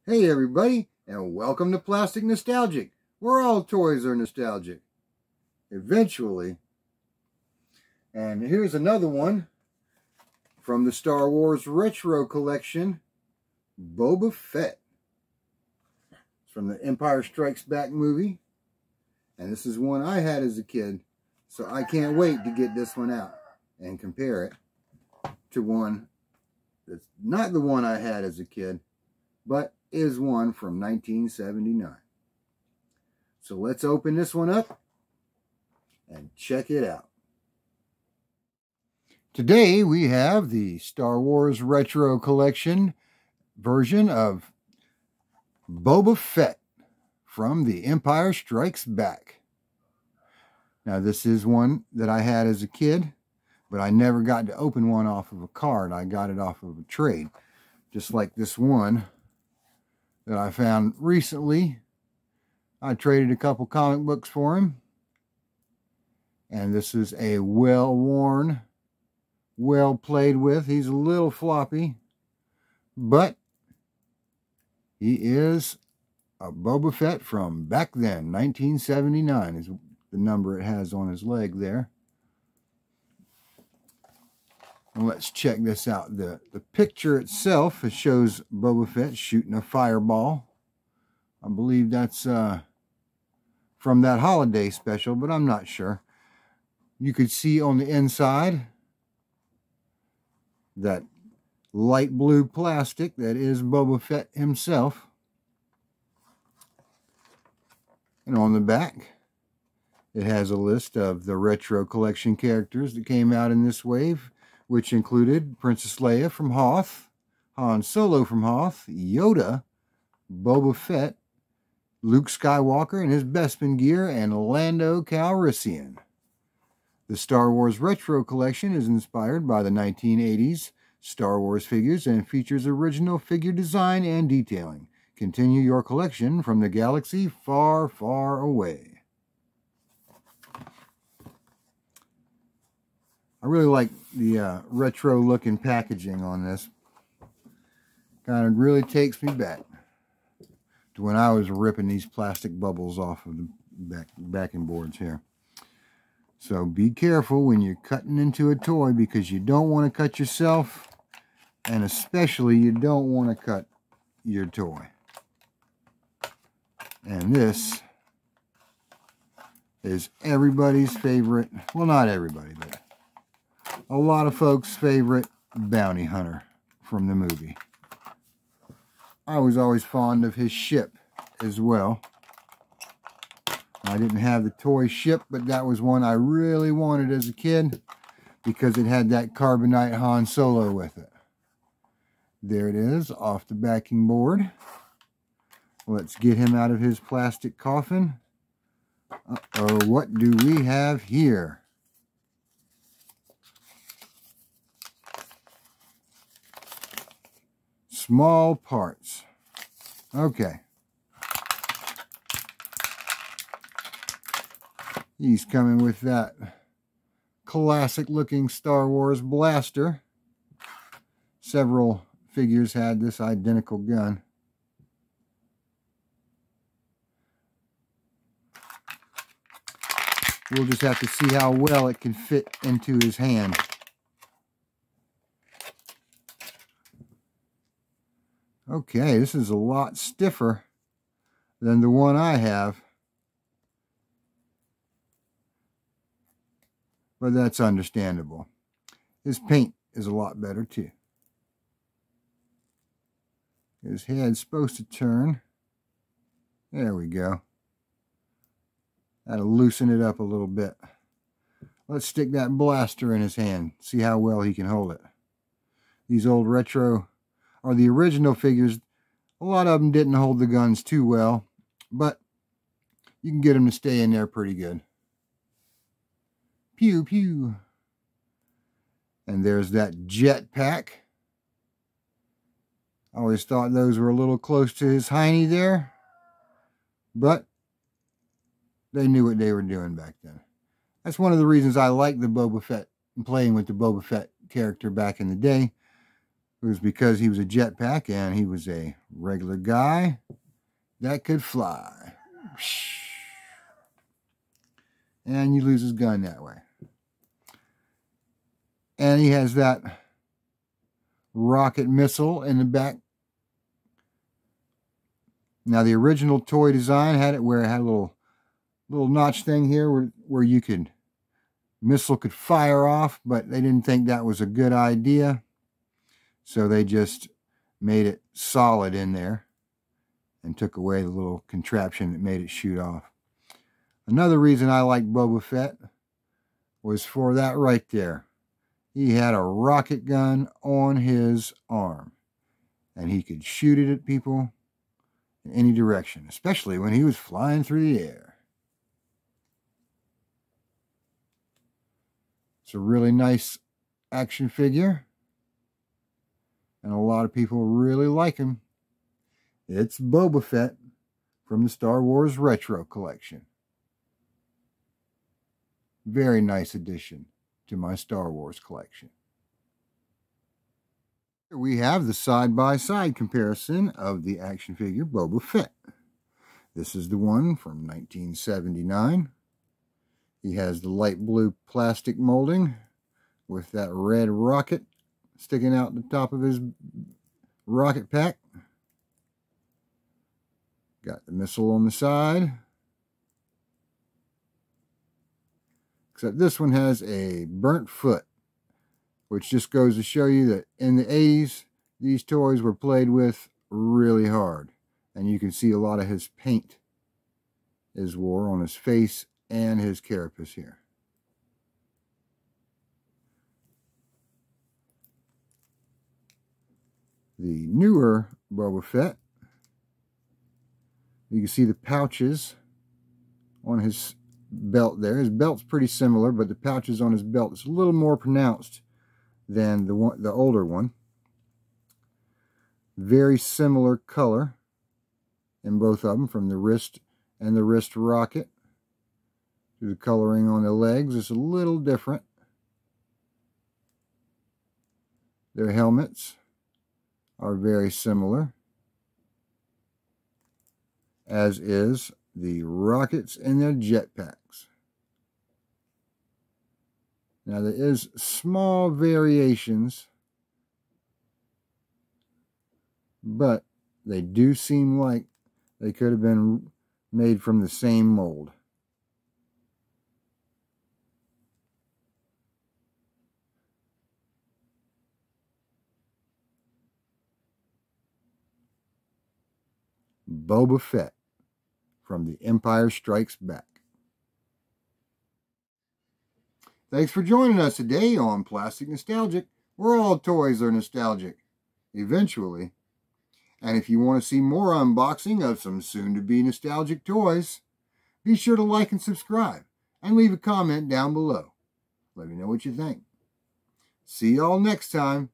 Hey everybody, and welcome to Plastic Nostalgic, where all toys are nostalgic. Eventually. And here's another one from the Star Wars Retro Collection, Boba Fett. It's from the Empire Strikes Back movie. And this is one I had as a kid, so I can't wait to get this one out and compare it to one that's not the one I had as a kid, but is one from 1979. So let's open this one up and check it out. Today we have the Star Wars Retro Collection version of Boba Fett from The Empire Strikes Back. Now this is one that I had as a kid, but I never got to open one off of a card. I got it off of a trade, just like this one that I found recently. I traded a couple comic books for him. And this is a well-worn, well-played with. He's a little floppy, but he is a Boba Fett from back then. 1979 is the number it has on his leg there. And let's check this out. The picture itself, it shows Boba Fett shooting a fireball. I believe that's from that holiday special, but I'm not sure. You could see on the inside that light blue plastic that is Boba Fett himself. And on the back, it has a list of the Retro Collection characters that came out in this wave, which included Princess Leia from Hoth, Han Solo from Hoth, Yoda, Boba Fett, Luke Skywalker in his Bespin gear, and Lando Calrissian. The Star Wars Retro Collection is inspired by the 1980s Star Wars figures and features original figure design and detailing. Continue your collection from the galaxy far, far away. I really like the retro looking packaging on this. Kind of really takes me back to when I was ripping these plastic bubbles off of the backing boards here. So be careful when you're cutting into a toy, because you don't want to cut yourself, and especially you don't want to cut your toy. And this is everybody's favorite, well, not everybody, but a lot of folks' favorite bounty hunter from the movie. I was always fond of his ship as well. I didn't have the toy ship, but that was one I really wanted as a kid because it had that carbonite Han Solo with it. There it is, off the backing board. Let's get him out of his plastic coffin. Uh-oh, what do we have here? Small parts. Okay. He's coming with that classic looking Star Wars blaster. Several figures had this identical gun. We'll just have to see how well it can fit into his hand. Okay, this is a lot stiffer than the one I have. But that's understandable. His paint is a lot better too. His head's supposed to turn. There we go. That'll loosen it up a little bit. Let's stick that blaster in his hand. See how well he can hold it. These old retro, or the original figures, a lot of them didn't hold the guns too well, but you can get them to stay in there pretty good. Pew, pew. And there's that jetpack. I always thought those were a little close to his hiney there, but they knew what they were doing back then. That's one of the reasons I like the Boba Fett and playing with the Boba Fett character back in the day, It was because he was a jetpack and he was a regular guy that could fly. And you lose his gun that way. And he has that rocket missile in the back. Now the original toy design had it where it had a little notch thing here where you could, missile could fire off, but they didn't think that was a good idea. So they just made it solid in there and took away the little contraption that made it shoot off. Another reason I like Boba Fett was for that right there. He had a rocket gun on his arm, and he could shoot it at people in any direction, especially when he was flying through the air. It's a really nice action figure, and a lot of people really like him. It's Boba Fett from the Star Wars Retro Collection. Very nice addition to my Star Wars collection. Here we have the side-by-side comparison of the action figure Boba Fett. This is the one from 1979. He has the light blue plastic molding with that red rocket sticking out the top of his rocket pack. Got the missile on the side. Except this one has a burnt foot, which just goes to show you that in the 80s, these toys were played with really hard. And you can see a lot of his paint is wore on his face and his carapace here. The newer Boba Fett, you can see the pouches on his belt there. His belt's pretty similar, but the pouches on his belt is a little more pronounced than the older one. Very similar color in both of them, from the wrist and the wrist rocket. The coloring on the legs is a little different. Their helmets are very similar, as is the rockets in their jetpacks. Now there is small variations, but they do seem like they could have been made from the same mold. Boba Fett from The Empire Strikes Back. Thanks for joining us today on Plastic Nostalgic, where all toys are nostalgic, eventually. And if you want to see more unboxing of some soon-to-be nostalgic toys, be sure to like and subscribe, and leave a comment down below. Let me know what you think. See y'all next time.